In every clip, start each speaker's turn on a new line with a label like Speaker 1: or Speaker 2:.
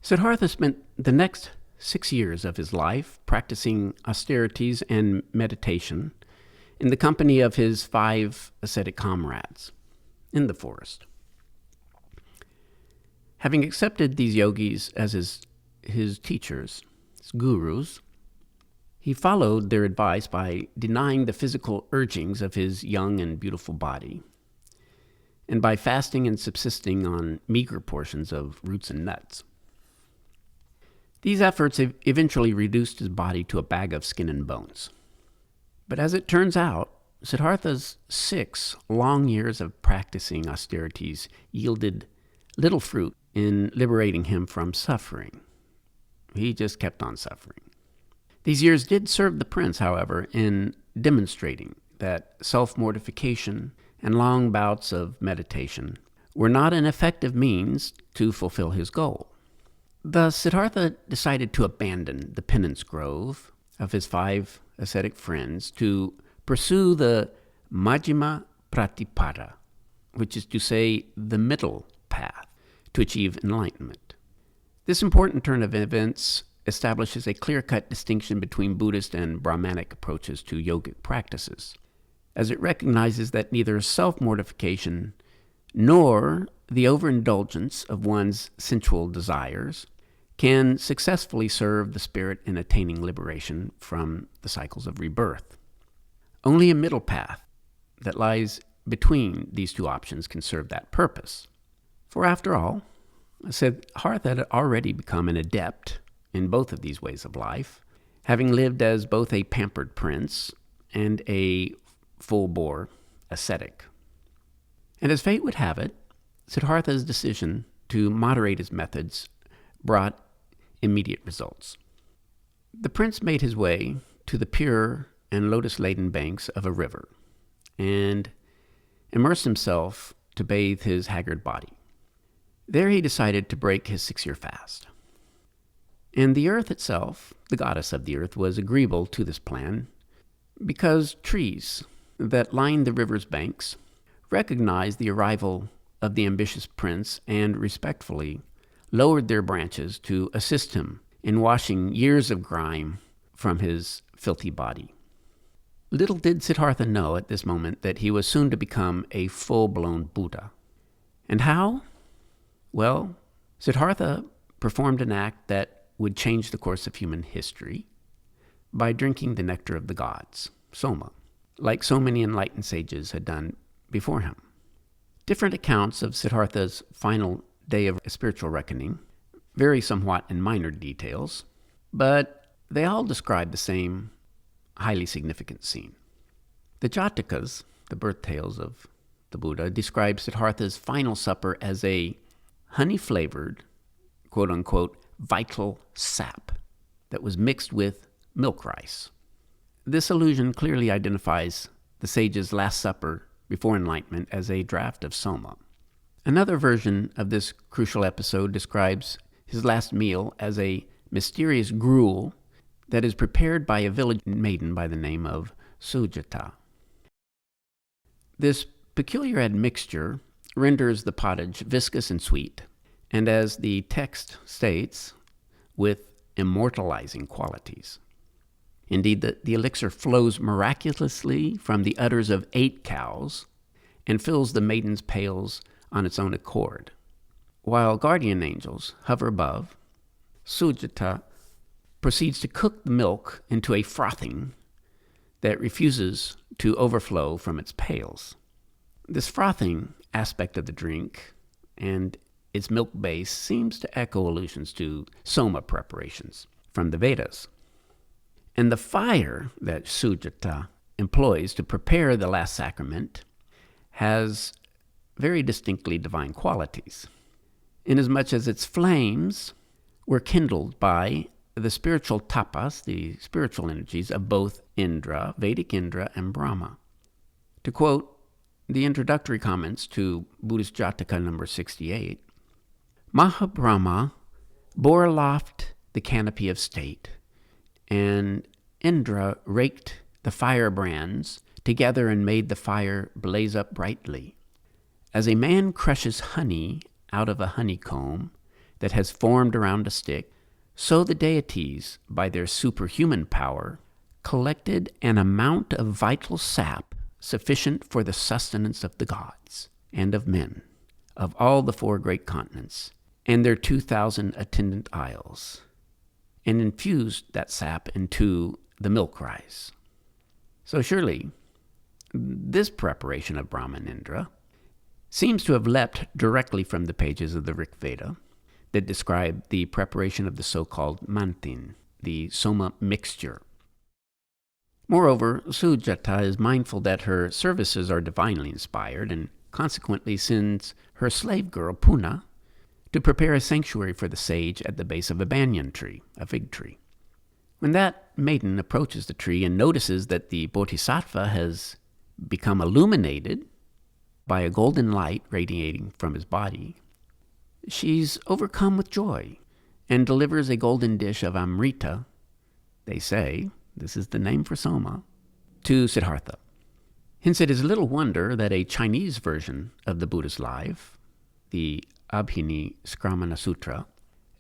Speaker 1: Siddhartha spent the next 6 years of his life practicing austerities and meditation in the company of his 5 ascetic comrades in the forest. Having accepted these yogis as his teachers, his gurus, he followed their advice by denying the physical urgings of his young and beautiful body, and by fasting and subsisting on meager portions of roots and nuts. These efforts eventually reduced his body to a bag of skin and bones. But as it turns out, Siddhartha's 6 long years of practicing austerities yielded little fruit in liberating him from suffering. He just kept on suffering. These years did serve the prince, however, in demonstrating that self-mortification and long bouts of meditation were not an effective means to fulfill his goal. Thus, Siddhartha decided to abandon the penance grove of his 5 ascetic friends to pursue the Majjhima Pratipada, which is to say the middle path to achieve enlightenment. This important turn of events establishes a clear-cut distinction between Buddhist and Brahmanic approaches to yogic practices, as it recognizes that neither self-mortification nor the overindulgence of one's sensual desires can successfully serve the spirit in attaining liberation from the cycles of rebirth. Only a middle path that lies between these 2 options can serve that purpose. For after all, Siddhartha had already become an adept in both of these ways of life, having lived as both a pampered prince and a full-bore ascetic. And as fate would have it, Siddhartha's decision to moderate his methods brought immediate results. The prince made his way to the pure and lotus-laden banks of a river and immersed himself to bathe his haggard body. There he decided to break his 6-year fast. And the earth itself, the goddess of the earth, was agreeable to this plan because trees that lined the river's banks recognized the arrival of the ambitious prince and respectfully lowered their branches to assist him in washing years of grime from his filthy body. Little did Siddhartha know at this moment that he was soon to become a full-blown Buddha. And how? Well, Siddhartha performed an act that would change the course of human history by drinking the nectar of the gods, Soma, like so many enlightened sages had done before him. Different accounts of Siddhartha's final day of spiritual reckoning vary somewhat in minor details, but they all describe the same highly significant scene. The Jatakas, the birth tales of the Buddha, describe Siddhartha's final supper as a honey-flavored, quote-unquote, vital sap that was mixed with milk rice. This allusion clearly identifies the sage's last supper before enlightenment as a draught of Soma. Another version of this crucial episode describes his last meal as a mysterious gruel that is prepared by a village maiden by the name of Sujata. This peculiar admixture renders the pottage viscous and sweet, and as the text states, with immortalizing qualities. Indeed, the elixir flows miraculously from the udders of 8 cows and fills the maiden's pails on its own accord. While guardian angels hover above, Sujata proceeds to cook the milk into a frothing that refuses to overflow from its pails. This frothing aspect of the drink and its milk base seems to echo allusions to Soma preparations from the Vedas. And the fire that Sujata employs to prepare the last sacrament has very distinctly divine qualities, inasmuch as its flames were kindled by the spiritual tapas, the spiritual energies of both Indra, Vedic Indra, and Brahma. To quote the introductory comments to Buddhist Jataka number 68, Mahabrahma bore aloft the canopy of state, and Indra raked the firebrands together and made the fire blaze up brightly. As a man crushes honey out of a honeycomb that has formed around a stick, so the deities, by their superhuman power, collected an amount of vital sap sufficient for the sustenance of the gods and of men, of all the 4 great continents, and their 2,000 attendant isles, and infused that sap into the milk rice. So surely, this preparation of Brahman Indra seems to have leapt directly from the pages of the Rig Veda that describe the preparation of the so-called mantin, the Soma mixture. Moreover, Sujata is mindful that her services are divinely inspired and consequently sends her slave girl Puna to prepare a sanctuary for the sage at the base of a banyan tree, a fig tree. When that maiden approaches the tree and notices that the bodhisattva has become illuminated by a golden light radiating from his body, she's overcome with joy and delivers a golden dish of amrita, they say, this is the name for Soma, to Siddhartha. Hence it is little wonder that a Chinese version of the Buddha's life, the Abhini Skramana Sutra,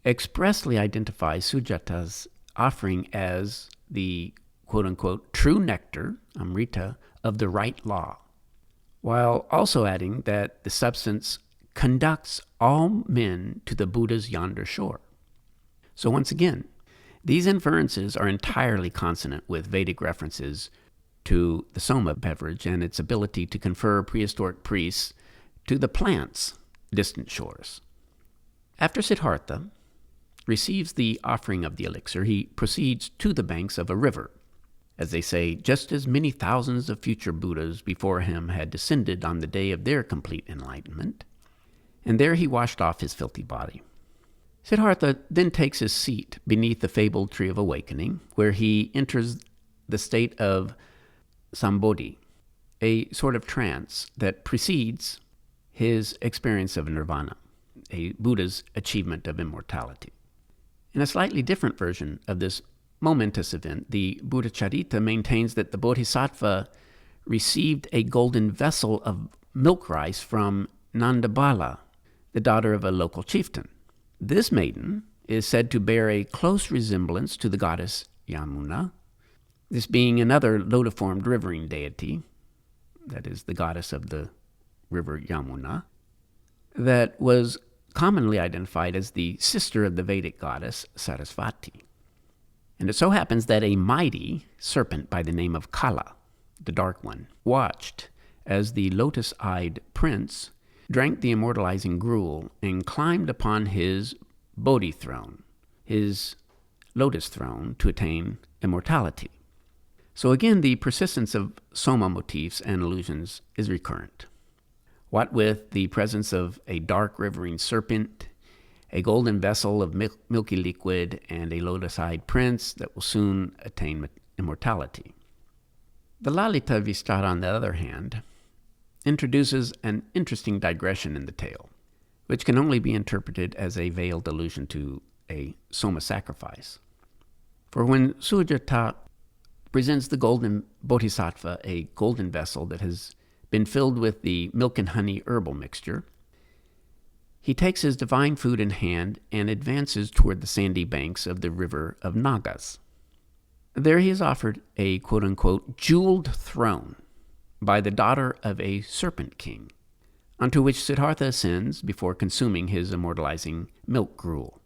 Speaker 1: expressly identifies Sujata's offering as the quote-unquote true nectar, amrita, of the right law, while also adding that the substance conducts all men to the Buddha's yonder shore. So once again, these inferences are entirely consonant with Vedic references to the Soma beverage and its ability to confer prehistoric priests to the plant's distant shores. After Siddhartha receives the offering of the elixir, he proceeds to the banks of a river. As they say, just as many thousands of future Buddhas before him had descended on the day of their complete enlightenment, and there he washed off his filthy body. Siddhartha then takes his seat beneath the fabled tree of awakening, where he enters the state of mahasambodhi, a sort of trance that precedes his experience of nirvana, a Buddha's achievement of immortality. In a slightly different version of this momentous event, the Buddhacharita maintains that the Bodhisattva received a golden vessel of milk rice from Nandabala, the daughter of a local chieftain. This maiden is said to bear a close resemblance to the goddess Yamuna, this being another lotus-formed rivering deity, that is the goddess of the river Yamuna, that was commonly identified as the sister of the Vedic goddess Sarasvati. And it so happens that a mighty serpent by the name of Kala, the Dark One, watched as the lotus-eyed prince drank the immortalizing gruel and climbed upon his Bodhi throne, his lotus throne, to attain immortality. So again, the persistence of Soma motifs and allusions is recurrent. What with the presence of a dark rivering serpent, a golden vessel of milky liquid, and a lotus-eyed prince that will soon attain immortality. The Lalita Vistara, on the other hand, introduces an interesting digression in the tale, which can only be interpreted as a veiled allusion to a Soma sacrifice. For when Sujata presents the golden bodhisattva a golden vessel that has been filled with the milk and honey herbal mixture, he takes his divine food in hand and advances toward the sandy banks of the river of Nagas. There he is offered a quote-unquote jeweled throne by the daughter of a serpent king, onto which Siddhartha ascends before consuming his immortalizing milk gruel.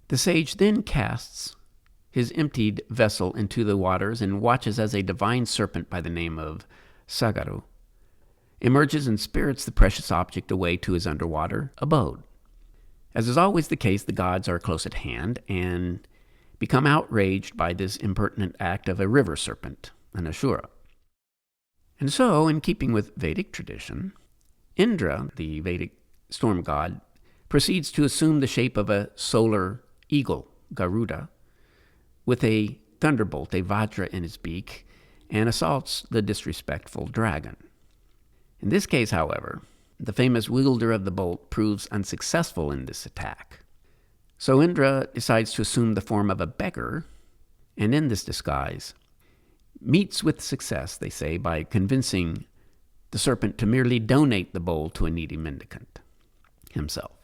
Speaker 1: The sage then casts his emptied vessel into the waters and watches as a divine serpent by the name of Sagaru emerges and spirits the precious object away to his underwater abode. As is always the case, the gods are close at hand and become outraged by this impertinent act of a river serpent, an Ashura. And so, in keeping with Vedic tradition, Indra, the Vedic storm god, proceeds to assume the shape of a solar eagle, Garuda, with a thunderbolt, a vajra, in his beak, and assaults the disrespectful dragon. In this case, however, the famous wielder of the bolt proves unsuccessful in this attack. So Indra decides to assume the form of a beggar, and in this disguise, meets with success, they say, by convincing the serpent to merely donate the bowl to a needy mendicant himself.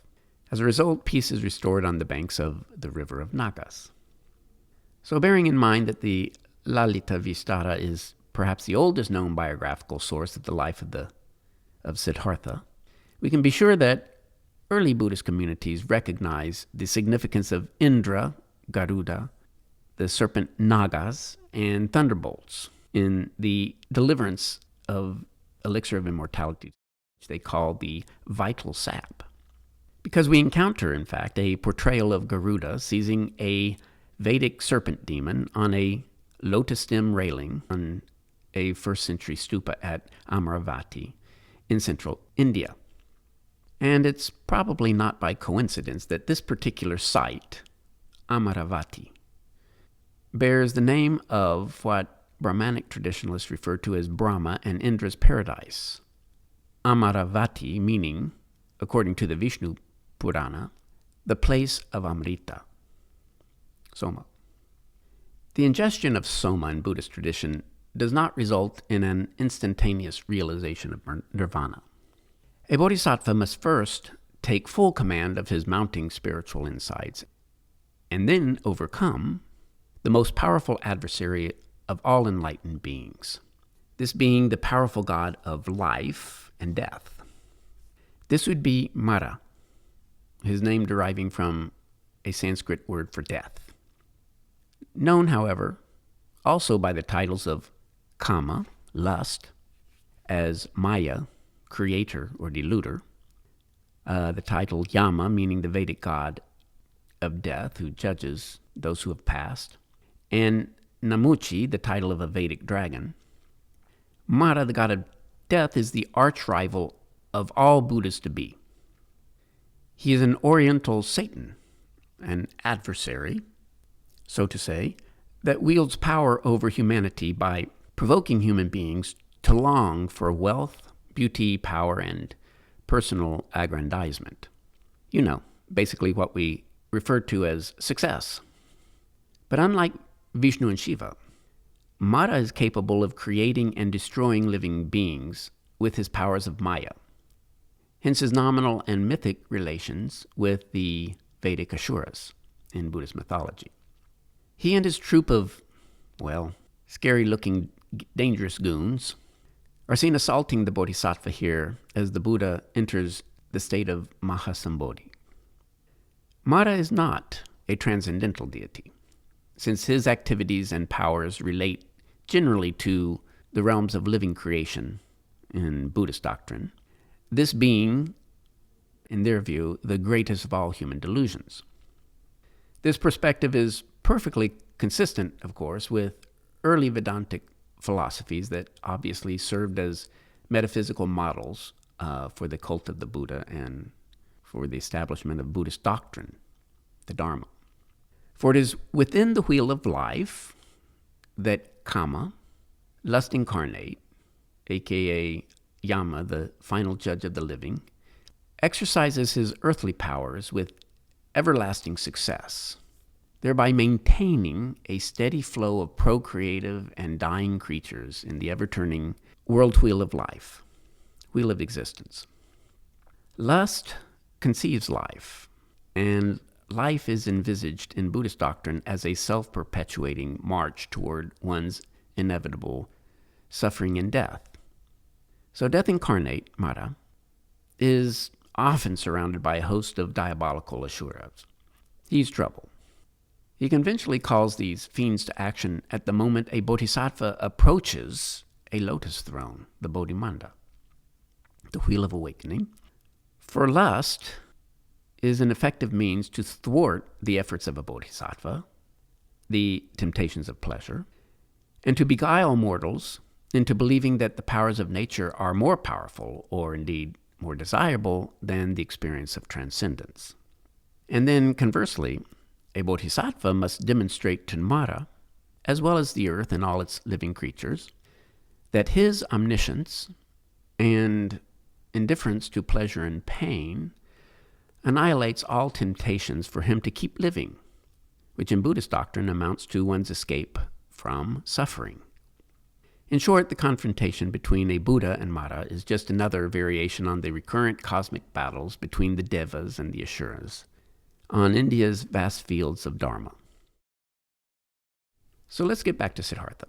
Speaker 1: As a result, peace is restored on the banks of the river of Nagas. So bearing in mind that the Lalita Vistara is perhaps the oldest known biographical source of the life of Siddhartha, we can be sure that early Buddhist communities recognize the significance of Indra, Garuda, the serpent Nagas, and thunderbolts in the deliverance of elixir of immortality, which they call the vital sap. Because we encounter, in fact, a portrayal of Garuda seizing a Vedic serpent demon on a lotus stem railing on a first century stupa at Amaravati in central India. And it's probably not by coincidence that this particular site, Amaravati, bears the name of what Brahmanic traditionalists refer to as Brahma and Indra's paradise. Amaravati meaning, according to the Vishnu Purana, the place of Amrita, Soma. The ingestion of Soma in Buddhist tradition does not result in an instantaneous realization of Nirvana. A bodhisattva must first take full command of his mounting spiritual insights and then overcome the most powerful adversary of all enlightened beings, this being the powerful god of life and death. This would be Mara, his name deriving from a Sanskrit word for death. Known, however, also by the titles of Kama, lust, as Maya, creator or deluder, the title Yama, meaning the Vedic god of death who judges those who have passed, and Namuchi, the title of a Vedic dragon. Mara, the god of death, is the arch-rival of all Buddhas to be. He is an oriental Satan, an adversary, so to say, that wields power over humanity by provoking human beings to long for wealth, beauty, power, and personal aggrandizement. You know, basically what we refer to as success. But unlike Vishnu and Shiva, Mara is capable of creating and destroying living beings with his powers of Maya, hence his nominal and mythic relations with the Vedic Asuras in Buddhist mythology. He and his troop of, well, scary-looking, dangerous goons are seen assaulting the bodhisattva here as the Buddha enters the state of mahasambodhi. Mara is not a transcendental deity, since his activities and powers relate generally to the realms of living creation in Buddhist doctrine, this being, in their view, the greatest of all human delusions. This perspective is perfectly consistent, of course, with early Vedantic philosophies that obviously served as metaphysical models for the cult of the Buddha and for the establishment of Buddhist doctrine, the Dharma. For it is within the wheel of life that Kama, lust incarnate, aka Yama, the final judge of the living, exercises his earthly powers with everlasting success, thereby maintaining a steady flow of procreative and dying creatures in the ever-turning world wheel of life, wheel of existence. Lust conceives life, and life is envisaged in Buddhist doctrine as a self-perpetuating march toward one's inevitable suffering and death. So death incarnate, Mara, is often surrounded by a host of diabolical asuras. He's trouble. He conventionally calls these fiends to action at the moment a bodhisattva approaches a lotus throne, the Bodhimanda, the wheel of awakening. For lust is an effective means to thwart the efforts of a bodhisattva, the temptations of pleasure, and to beguile mortals into believing that the powers of nature are more powerful, or indeed more desirable, than the experience of transcendence. And then, conversely, a bodhisattva must demonstrate to Mara, as well as the earth and all its living creatures, that his omniscience and indifference to pleasure and pain annihilates all temptations for him to keep living, which in Buddhist doctrine amounts to one's escape from suffering. In short, the confrontation between a Buddha and Mara is just another variation on the recurrent cosmic battles between the Devas and the Asuras on India's vast fields of Dharma. So let's get back to Siddhartha.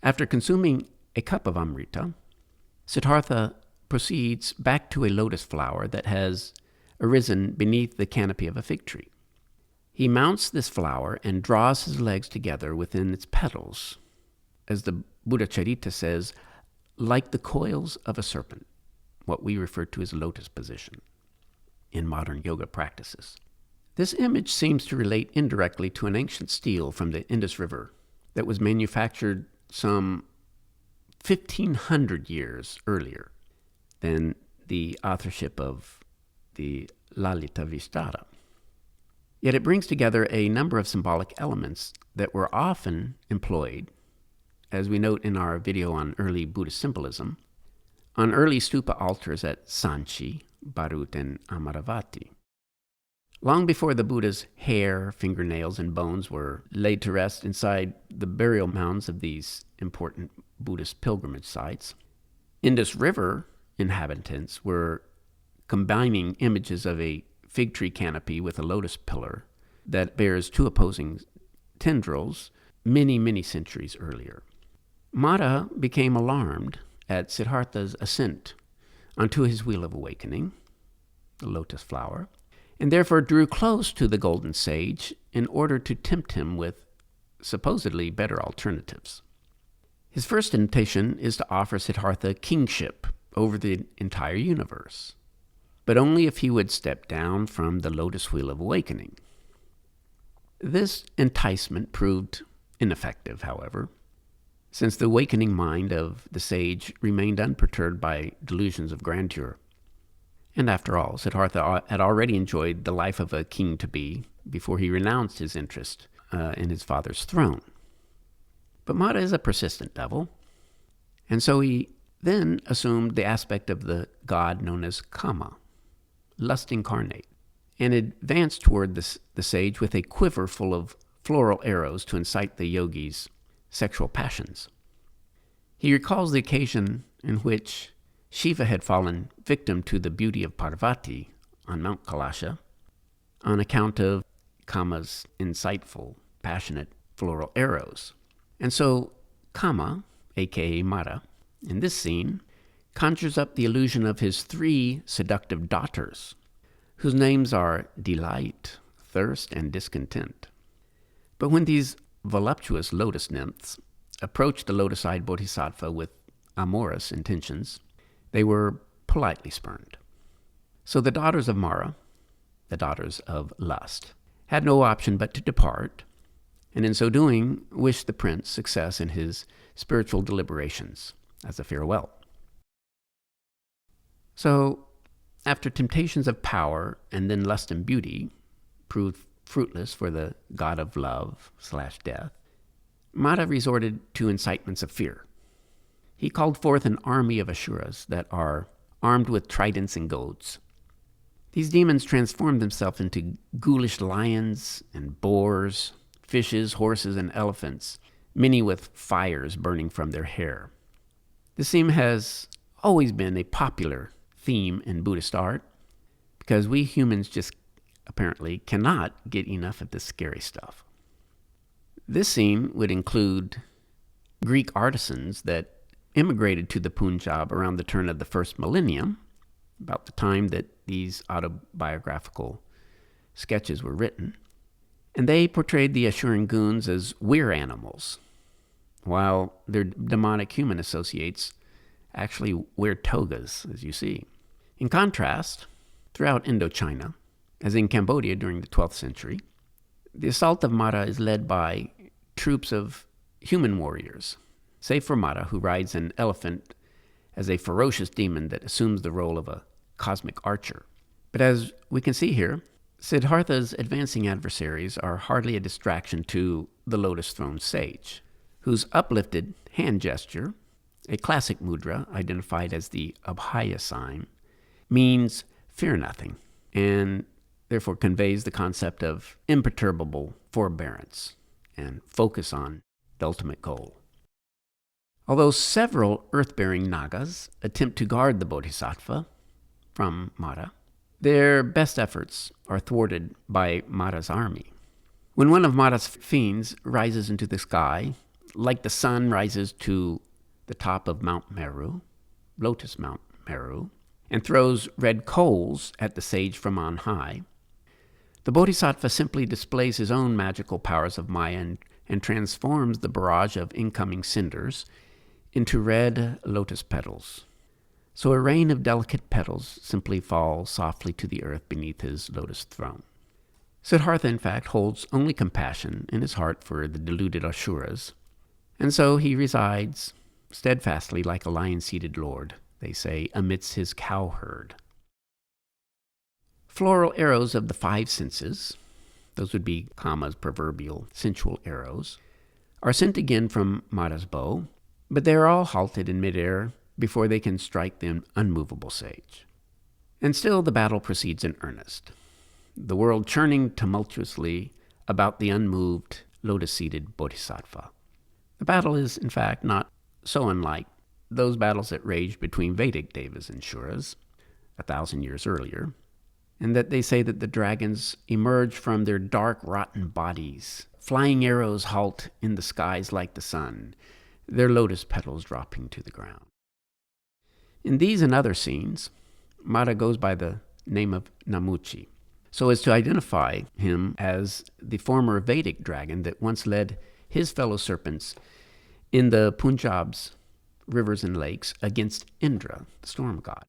Speaker 1: After consuming a cup of Amrita, Siddhartha proceeds back to a lotus flower that has arisen beneath the canopy of a fig tree. He mounts this flower and draws his legs together within its petals, as the Buddha Charita says, like the coils of a serpent, what we refer to as lotus position in modern yoga practices. This image seems to relate indirectly to an ancient stele from the Indus River that was manufactured some 1,500 years earlier than the authorship of the Lalita Vistara. Yet it brings together a number of symbolic elements that were often employed, as we note in our video on early Buddhist symbolism, on early stupa altars at Sanchi, Bharut, and Amaravati. Long before the Buddha's hair, fingernails, and bones were laid to rest inside the burial mounds of these important Buddhist pilgrimage sites, Indus River inhabitants were combining images of a fig tree canopy with a lotus pillar that bears two opposing tendrils many, many centuries earlier. Mara became alarmed at Siddhartha's ascent onto his wheel of awakening, the lotus flower, and therefore drew close to the golden sage in order to tempt him with supposedly better alternatives. His first temptation is to offer Siddhartha kingship over the entire universe, but only if he would step down from the lotus wheel of awakening. This enticement proved ineffective, however, since the awakening mind of the sage remained unperturbed by delusions of grandeur. And after all, Siddhartha had already enjoyed the life of a king-to-be before he renounced his interest in his father's throne. But Mara is a persistent devil, and so he then assumed the aspect of the god known as Kama, lust incarnate, and advanced toward the sage with a quiver full of floral arrows to incite the yogi's sexual passions. He recalls the occasion in which Shiva had fallen victim to the beauty of Parvati on Mount Kailasha on account of Kama's insightful, passionate floral arrows. And so Kama, aka Mara, in this scene, conjures up the illusion of his three seductive daughters, whose names are Delight, Thirst, and Discontent. But when these voluptuous lotus nymphs approached the lotus-eyed bodhisattva with amorous intentions, they were politely spurned. So the daughters of Mara, the daughters of lust, had no option but to depart, and in so doing wished the prince success in his spiritual deliberations as a farewell. So, after temptations of power and then lust and beauty proved fruitless for the god of love/death, Mara resorted to incitements of fear. He called forth an army of Asuras that are armed with tridents and goads. These demons transformed themselves into ghoulish lions and boars, fishes, horses, and elephants, many with fires burning from their hair. This theme has always been a popular theme in Buddhist art because we humans just apparently cannot get enough of this scary stuff. This scene would include Greek artisans that immigrated to the Punjab around the turn of the first millennium, about the time that these autobiographical sketches were written, and they portrayed the Asuran goons as weir animals, while their demonic human associates actually wear togas, as you see. In contrast, throughout Indochina, as in Cambodia during the 12th century, the assault of Mara is led by troops of human warriors, save for Mara, who rides an elephant as a ferocious demon that assumes the role of a cosmic archer. But as we can see here, Siddhartha's advancing adversaries are hardly a distraction to the lotus throne sage, whose uplifted hand gesture, a classic mudra identified as the Abhaya sign, means fear nothing, and therefore conveys the concept of imperturbable forbearance and focus on the ultimate goal. Although several earth-bearing Nagas attempt to guard the Bodhisattva from Mara, their best efforts are thwarted by Mara's army. When one of Mara's fiends rises into the sky, like the sun rises to the top of Mount Meru, Lotus Mount Meru, and throws red coals at the sage from on high, the Bodhisattva simply displays his own magical powers of Maya and transforms the barrage of incoming cinders into red lotus petals. So a rain of delicate petals simply falls softly to the earth beneath his lotus throne. Siddhartha, in fact, holds only compassion in his heart for the deluded asuras, and so he resides steadfastly like a lion-seated lord, they say, amidst his cow herd. Floral arrows of the five senses, those would be Kama's proverbial sensual arrows, are sent again from Mara's bow, but they are all halted in midair before they can strike the unmovable sage. And still the battle proceeds in earnest, the world churning tumultuously about the unmoved, lotus-seated bodhisattva. The battle is, in fact, not so unlike those battles that raged between Vedic devas and Shuras 1,000 years earlier, and that they say that the dragons emerge from their dark, rotten bodies. Flying arrows halt in the skies like the sun, their lotus petals dropping to the ground. In these and other scenes, Mara goes by the name of Namuchi, so as to identify him as the former Vedic dragon that once led his fellow serpents in the Punjab's rivers and lakes against Indra, the storm god.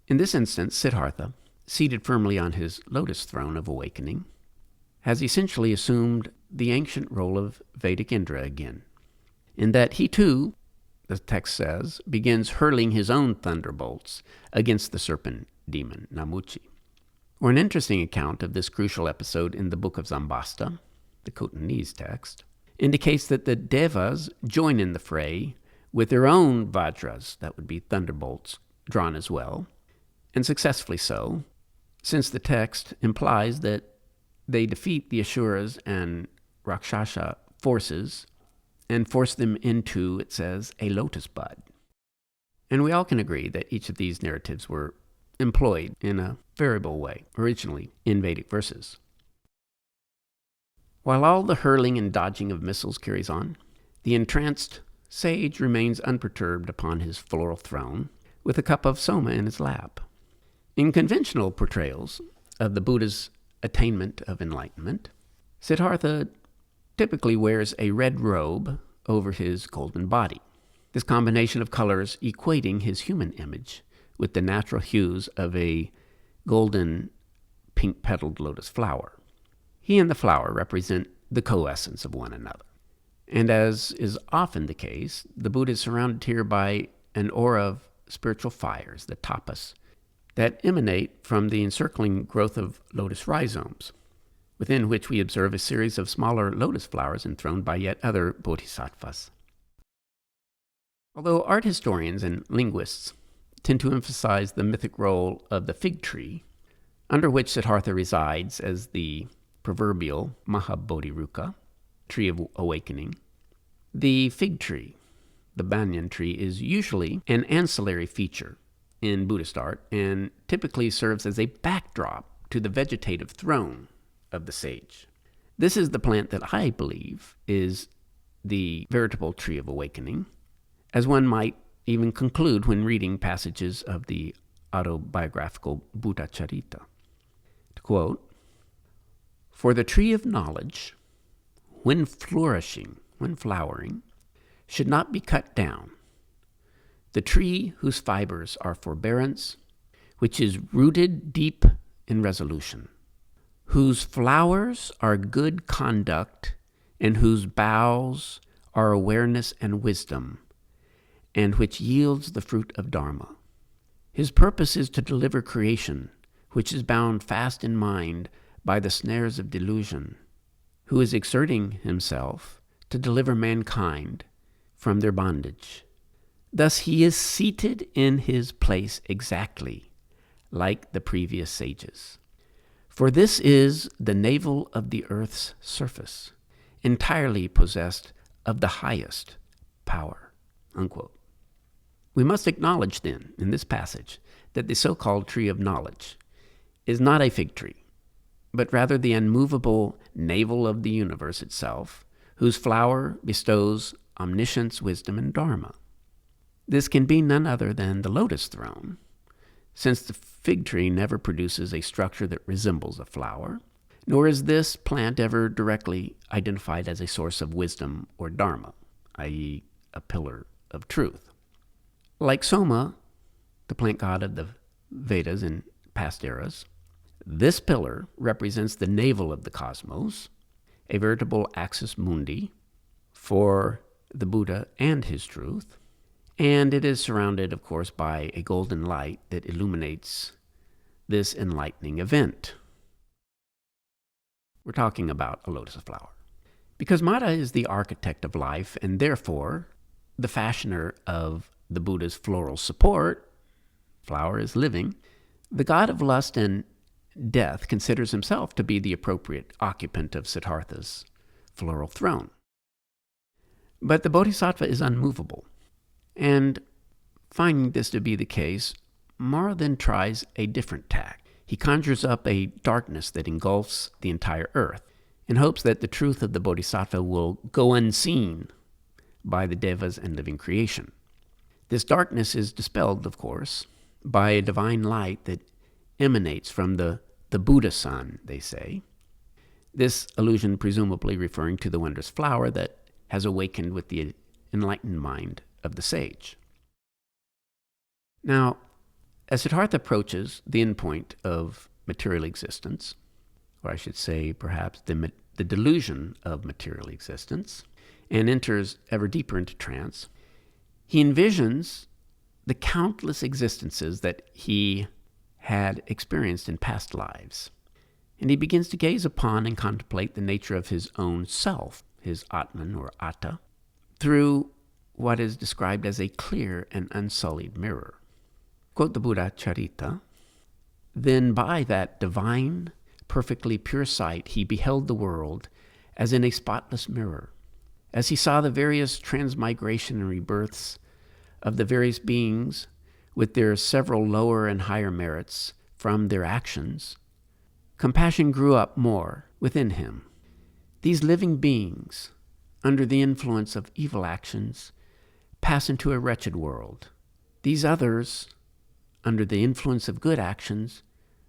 Speaker 1: In this instance, Siddhartha, seated firmly on his lotus throne of awakening, has essentially assumed the ancient role of Vedic Indra again, in that he too, the text says, begins hurling his own thunderbolts against the serpent demon, Namuchi. Or an interesting account of this crucial episode in the book of Zambasta, the Khotanese text, indicates that the devas join in the fray with their own vajras, that would be thunderbolts, drawn as well, and successfully so, since the text implies that they defeat the Asuras and Rakshasa forces and force them into, it says, a lotus bud. And we all can agree that each of these narratives were employed in a variable way, originally in Vedic verses. While all the hurling and dodging of missiles carries on, the entranced sage remains unperturbed upon his floral throne with a cup of Soma in his lap. In conventional portrayals of the Buddha's attainment of enlightenment, Siddhartha typically wears a red robe over his golden body, this combination of colors equating his human image with the natural hues of a golden pink-petaled lotus flower. He and the flower represent the coessence of one another. And as is often the case, the Buddha is surrounded here by an aura of spiritual fires, the tapas, that emanate from the encircling growth of lotus rhizomes, within which we observe a series of smaller lotus flowers enthroned by yet other bodhisattvas. Although art historians and linguists tend to emphasize the mythic role of the fig tree, under which Siddhartha resides as the proverbial Mahabodhi tree of awakening, the fig tree, the banyan tree, is usually an ancillary feature in Buddhist art and typically serves as a backdrop to the vegetative throne of the sage. This is the plant that I believe is the veritable tree of awakening, as one might even conclude when reading passages of the autobiographical Buddha Charita. To quote, "For the tree of knowledge, when flourishing, when flowering, should not be cut down. The tree whose fibers are forbearance, which is rooted deep in resolution, whose flowers are good conduct, and whose boughs are awareness and wisdom, and which yields the fruit of Dharma. His purpose is to deliver creation, which is bound fast in mind by the snares of delusion, who is exerting himself to deliver mankind from their bondage. Thus he is seated in his place exactly like the previous sages. For this is the navel of the earth's surface, entirely possessed of the highest power, unquote. We must acknowledge then, in this passage, that the so-called tree of knowledge is not a fig tree, but rather the unmovable navel of the universe itself, whose flower bestows omniscience, wisdom, and dharma. This can be none other than the lotus throne, since the fig tree never produces a structure that resembles a flower, nor is this plant ever directly identified as a source of wisdom or dharma, i.e., a pillar of truth. Like Soma, the plant god of the Vedas in past eras, this pillar represents the navel of the cosmos, a veritable axis mundi for the Buddha and his truth, and it is surrounded, of course, by a golden light that illuminates this enlightening event. We're talking about a lotus flower. Because Mara is the architect of life and therefore the fashioner of the Buddha's floral support, flower is living, the god of lust and death considers himself to be the appropriate occupant of Siddhartha's floral throne. But the bodhisattva is unmovable, and finding this to be the case, Mara then tries a different tack. He conjures up a darkness that engulfs the entire earth in hopes that the truth of the bodhisattva will go unseen by the devas and living creation. This darkness is dispelled, of course, by a divine light that emanates from the Buddha sun, they say. This allusion presumably referring to the wondrous flower that has awakened with the enlightened mind of the sage. Now, as Siddhartha approaches the endpoint of material existence, or I should say perhaps the delusion of material existence, and enters ever deeper into trance, he envisions the countless existences that he had experienced in past lives. And he begins to gaze upon and contemplate the nature of his own self, his Atman or Atta, through what is described as a clear and unsullied mirror. Quote the Buddha Charita, "Then by that divine, perfectly pure sight he beheld the world as in a spotless mirror. As he saw the various transmigration and rebirths of the various beings with their several lower and higher merits from their actions, compassion grew up more within him. These living beings, under the influence of evil actions, pass into a wretched world. These others, under the influence of good actions,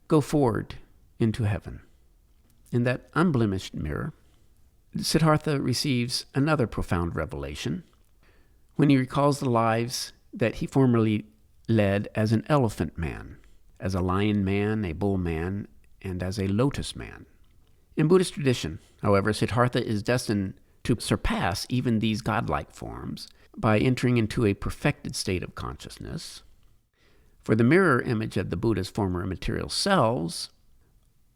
Speaker 1: go forward into heaven." In that unblemished mirror, Siddhartha receives another profound revelation when he recalls the lives that he formerly led as an elephant man, as a lion man, a bull man, and as a lotus man. In Buddhist tradition, however, Siddhartha is destined to surpass even these godlike forms by entering into a perfected state of consciousness. For the mirror image of the Buddha's former material selves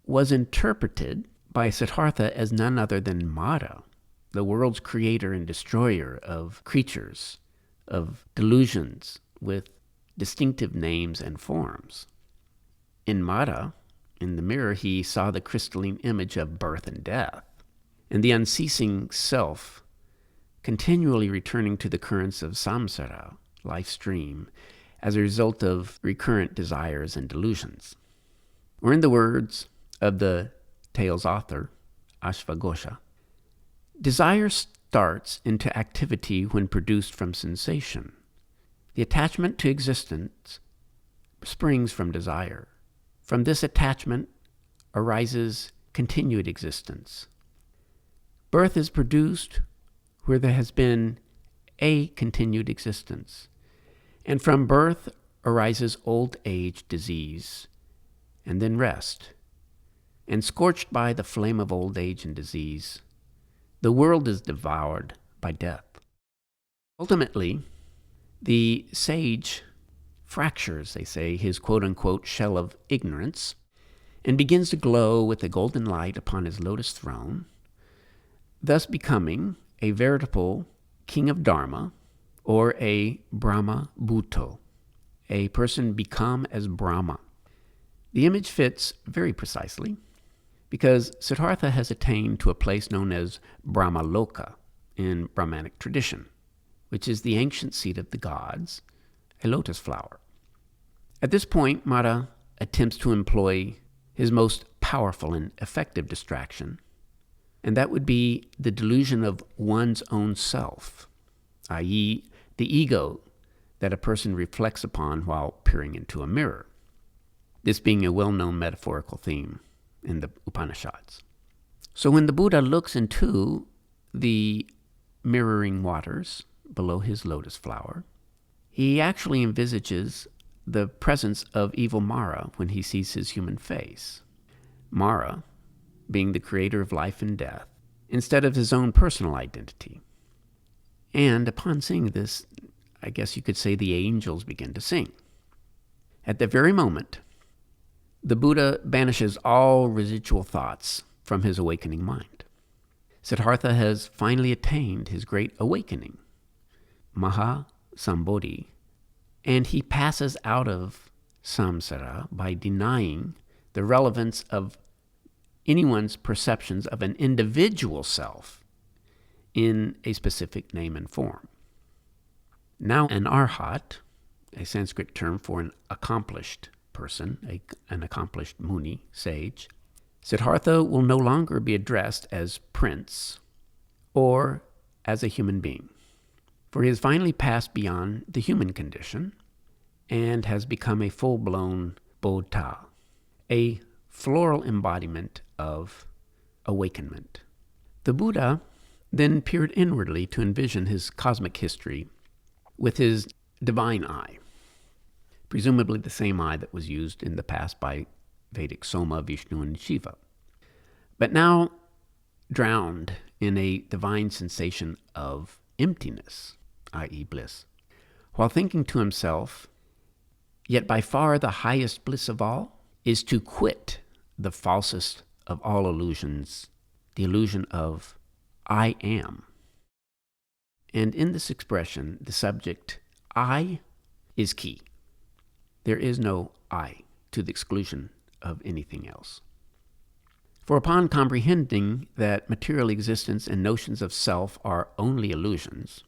Speaker 1: was interpreted by Siddhartha as none other than Mara, the world's creator and destroyer of creatures, of delusions with distinctive names and forms. In Mara, in the mirror, he saw the crystalline image of birth and death, and the unceasing self continually returning to the currents of samsara, life's stream, as a result of recurrent desires and delusions. Or in the words of the tale's author, Ashvaghosha, "Desire starts into activity when produced from sensation. The attachment to existence springs from desire. From this attachment arises continued existence. Birth is produced where there has been a continued existence, and from birth arises old age, disease, and then rest. And scorched by the flame of old age and disease, the world is devoured by death." Ultimately, the sage fractures, they say, his quote-unquote shell of ignorance and begins to glow with a golden light upon his lotus throne, thus becoming a veritable king of Dharma, or a Brahma Bhuto, a person become as Brahma. The image fits very precisely because Siddhartha has attained to a place known as Brahmaloka in Brahmanic tradition, which is the ancient seat of the gods, a lotus flower. At this point, Mara attempts to employ his most powerful and effective distraction, and that would be the delusion of one's own self, i.e., the ego that a person reflects upon while peering into a mirror, this being a well-known metaphorical theme in the Upanishads. So when the Buddha looks into the mirroring waters below his lotus flower, he actually envisages the presence of evil Mara when he sees his human face. Mara being the creator of life and death, instead of his own personal identity. And upon seeing this, I guess you could say the angels begin to sing. At the very moment, the Buddha banishes all residual thoughts from his awakening mind. Siddhartha has finally attained his great awakening, mahasambodhi, and he passes out of samsara by denying the relevance of anyone's perceptions of an individual self in a specific name and form. Now an arhat, a Sanskrit term for an accomplished person, an accomplished muni, sage, Siddhartha will no longer be addressed as prince or as a human being, for he has finally passed beyond the human condition and has become a full-blown bodha, a floral embodiment of awakenment. The Buddha then peered inwardly to envision his cosmic history with his divine eye, presumably the same eye that was used in the past by Vedic Soma, Vishnu, and Shiva, but now drowned in a divine sensation of emptiness, i.e. bliss, while thinking to himself, yet by far the highest bliss of all is to quit the falsest of all illusions, the illusion of I am. And in this expression, the subject I is key. There is no I to the exclusion of anything else. For upon comprehending that material existence and notions of self are only illusions,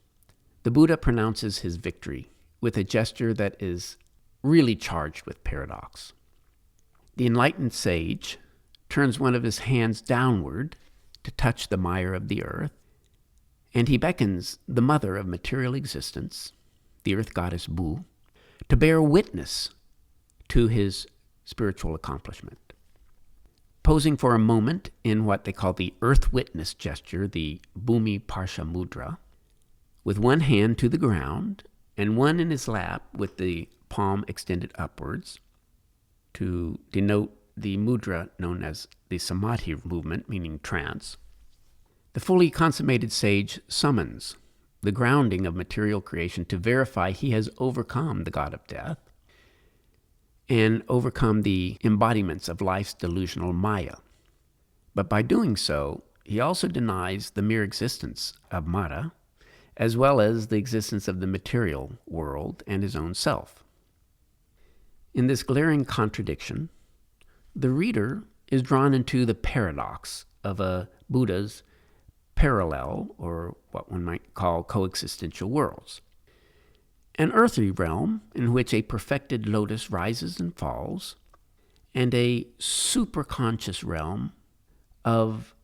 Speaker 1: the Buddha pronounces his victory with a gesture that is really charged with paradox. The enlightened sage turns one of his hands downward to touch the mire of the earth, and he beckons the mother of material existence, the earth goddess Bu, to bear witness to his spiritual accomplishment. Posing for a moment in what they call the earth witness gesture, the Bhumi Parsha Mudra, with one hand to the ground and one in his lap with the palm extended upwards to denote the mudra known as the samadhi movement, meaning trance, the fully consummated sage summons the grounding of material creation to verify he has overcome the god of death and overcome the embodiments of life's delusional maya. But by doing so, he also denies the mere existence of Mara, as well as the existence of the material world and his own self. In this glaring contradiction, the reader is drawn into the paradox of a Buddha's parallel, or what one might call coexistential worlds. An earthly realm in which a perfected lotus rises and falls, and a superconscious realm of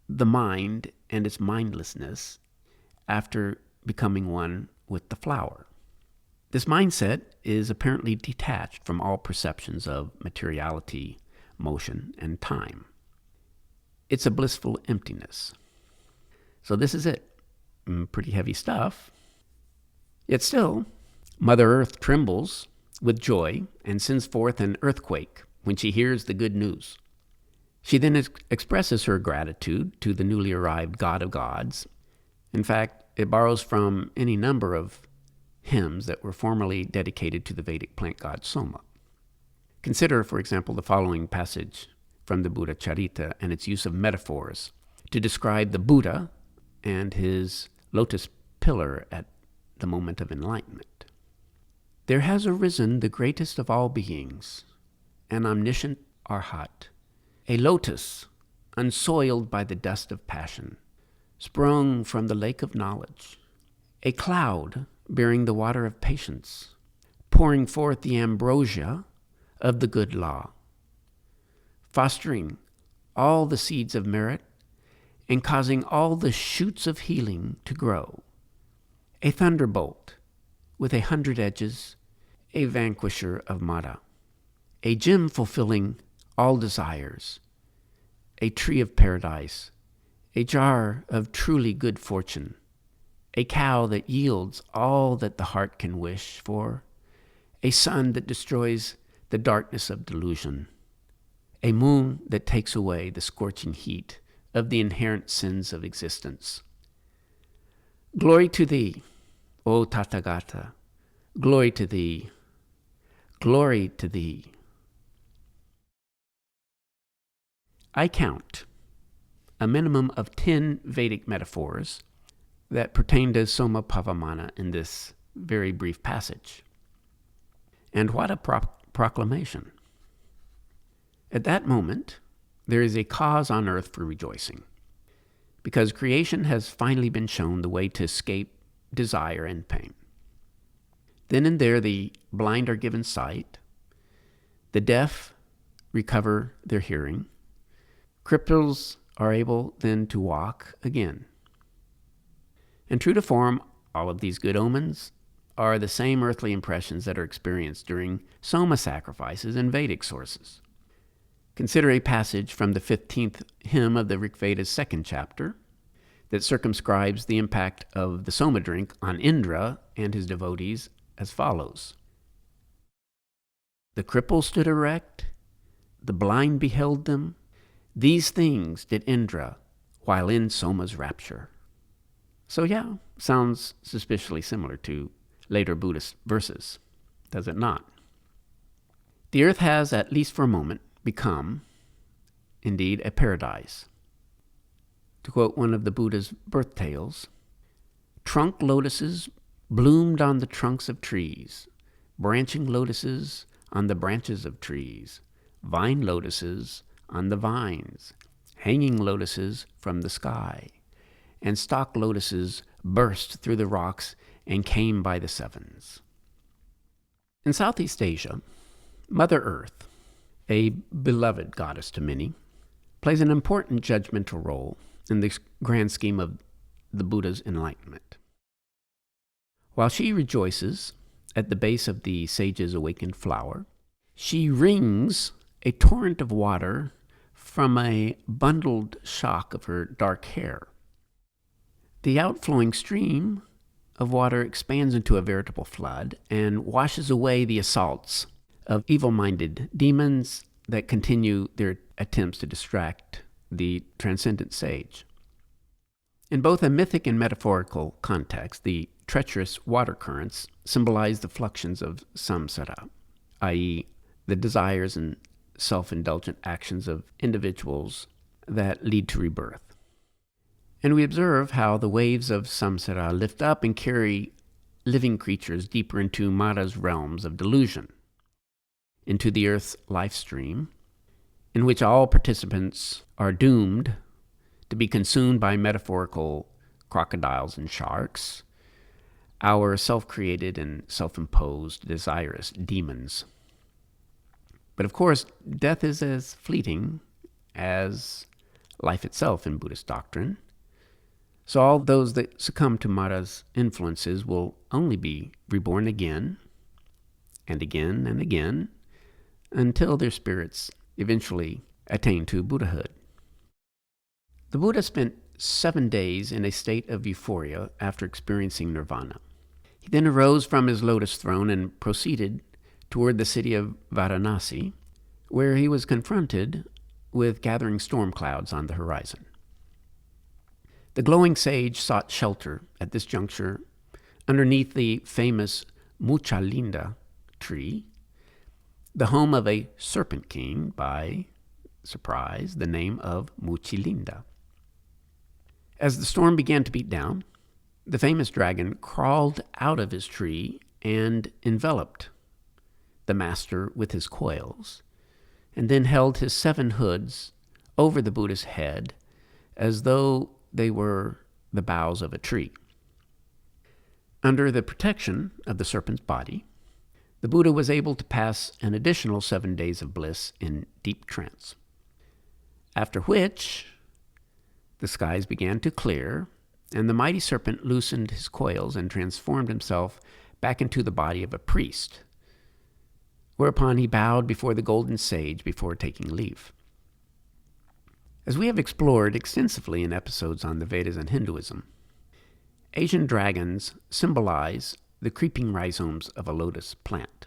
Speaker 1: the mind and its mindlessness after becoming one with the flower. This mindset is apparently detached from all perceptions of materiality, motion, and time. It's a blissful emptiness. So this is it. Pretty heavy stuff. Yet still, Mother Earth trembles with joy and sends forth an earthquake when she hears the good news. She then expresses her gratitude to the newly arrived God of Gods. In fact, it borrows from any number of hymns that were formerly dedicated to the Vedic plant god Soma. Consider, for example, the following passage from the Buddha Charita and its use of metaphors to describe the Buddha and his lotus pillar at the moment of enlightenment. There has arisen the greatest of all beings, an omniscient arhat, a lotus unsoiled by the dust of passion, sprung from the lake of knowledge, a cloud bearing the water of patience, pouring forth the ambrosia of the good law, fostering all the seeds of merit and causing all the shoots of healing to grow. A thunderbolt with 100 edges, a vanquisher of Mara, a gem fulfilling all desires, a tree of paradise, a jar of truly good fortune, a cow that yields all that the heart can wish for, a sun that destroys the darkness of delusion, a moon that takes away the scorching heat of the inherent sins of existence. Glory to thee, O Tathagata, glory to thee, glory to thee. I count a minimum of 10 Vedic metaphors that pertain to Soma Pavamana in this very brief passage. And what a proclamation. At that moment, there is a cause on earth for rejoicing, because creation has finally been shown the way to escape desire and pain. Then and there, the blind are given sight, the deaf recover their hearing, cripples are able then to walk again. And true to form, all of these good omens are the same earthly impressions that are experienced during Soma sacrifices in Vedic sources. Consider a passage from the 15th hymn of the Rig Veda's 2nd chapter that circumscribes the impact of the Soma drink on Indra and his devotees as follows. The cripple stood erect, the blind beheld them. These things did Indra while in Soma's rapture. So yeah, sounds suspiciously similar to later Buddhist verses, does it not? The earth has, at least for a moment, become, indeed, a paradise. To quote one of the Buddha's birth tales, trunk lotuses bloomed on the trunks of trees, branching lotuses on the branches of trees, vine lotuses on the vines, hanging lotuses from the sky, and stalk lotuses burst through the rocks and came by the sevens. In Southeast Asia, Mother Earth, a beloved goddess to many, plays an important judgmental role in the grand scheme of the Buddha's enlightenment. While she rejoices at the base of the sage's awakened flower, she wrings a torrent of water from a bundled shock of her dark hair. The outflowing stream of water expands into a veritable flood and washes away the assaults of evil-minded demons that continue their attempts to distract the transcendent sage. In both a mythic and metaphorical context, the treacherous water currents symbolize the fluxions of samsara, i.e., the desires and self-indulgent actions of individuals that lead to rebirth. And we observe how the waves of samsara lift up and carry living creatures deeper into Mara's realms of delusion, into the earth's life stream, in which all participants are doomed to be consumed by metaphorical crocodiles and sharks, our self-created and self-imposed desirous demons. But of course, death is as fleeting as life itself in Buddhist doctrine. So all those that succumb to Mara's influences will only be reborn again and again and again until their spirits eventually attain to Buddhahood. The Buddha spent 7 days in a state of euphoria after experiencing Nirvana. He then arose from his lotus throne and proceeded toward the city of Varanasi, where he was confronted with gathering storm clouds on the horizon. The glowing sage sought shelter at this juncture underneath the famous Muchalinda tree, the home of a serpent king by, surprise, the name of Muchilinda. As the storm began to beat down, the famous dragon crawled out of his tree and enveloped the master with his coils, and then held his 7 hoods over the Buddha's head as though they were the boughs of a tree. Under the protection of the serpent's body, the Buddha was able to pass an additional 7 days of bliss in deep trance, after which the skies began to clear, and the mighty serpent loosened his coils and transformed himself back into the body of a priest, whereupon he bowed before the golden sage before taking leave. As we have explored extensively in episodes on the Vedas and Hinduism, Asian dragons symbolize the creeping rhizomes of a lotus plant.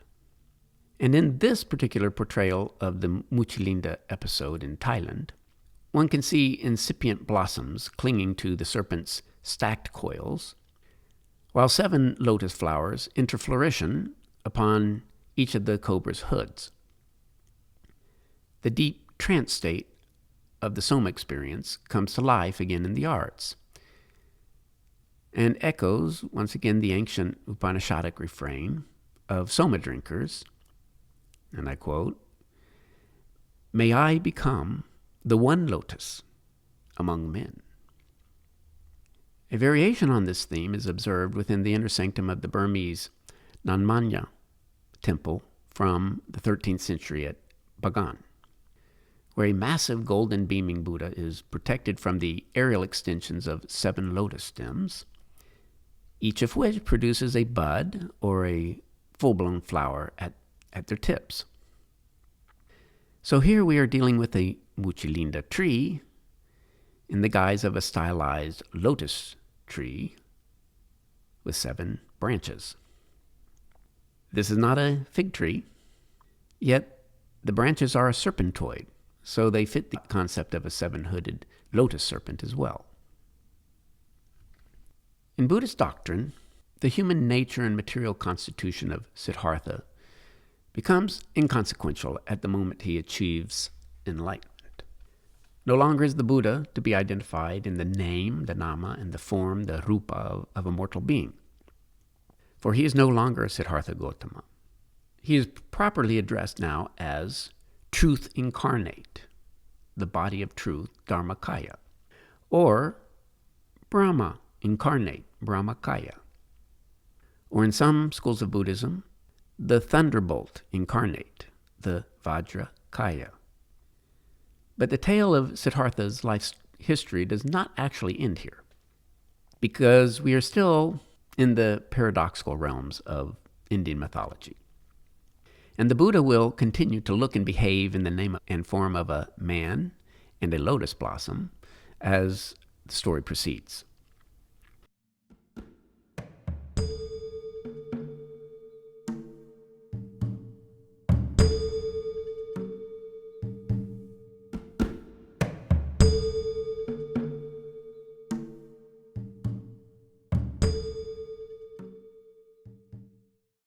Speaker 1: And in this particular portrayal of the Muchilinda episode in Thailand, one can see incipient blossoms clinging to the serpent's stacked coils, while 7 lotus flowers enter flourishing upon each of the cobra's hoods. The deep trance state of the Soma experience comes to life again in the arts, and echoes, once again, the ancient Upanishadic refrain of Soma drinkers, and I quote, "May I become the one lotus among men." A variation on this theme is observed within the inner sanctum of the Burmese Nanmanya temple from the 13th century at Bagan, where a massive golden beaming Buddha is protected from the aerial extensions of 7 lotus stems, each of which produces a bud or a full-blown flower at their tips. So here we are dealing with a Muchilinda tree in the guise of a stylized lotus tree with 7 branches. This is not a fig tree, yet the branches are a serpentoid, so they fit the concept of a 7-hooded lotus serpent as well. In Buddhist doctrine, the human nature and material constitution of Siddhartha becomes inconsequential at the moment he achieves enlightenment. No longer is the Buddha to be identified in the name, the nama, and the form, the rupa, of a mortal being, for he is no longer Siddhartha Gautama. He is properly addressed now as truth incarnate, the body of truth, Dharmakaya, or Brahma incarnate, Brahmakaya, or in some schools of Buddhism, the thunderbolt incarnate, the Vajrakaya. But the tale of Siddhartha's life history does not actually end here, because we are still in the paradoxical realms of Indian mythology. And the Buddha will continue to look and behave in the name and form of a man and a lotus blossom as the story proceeds.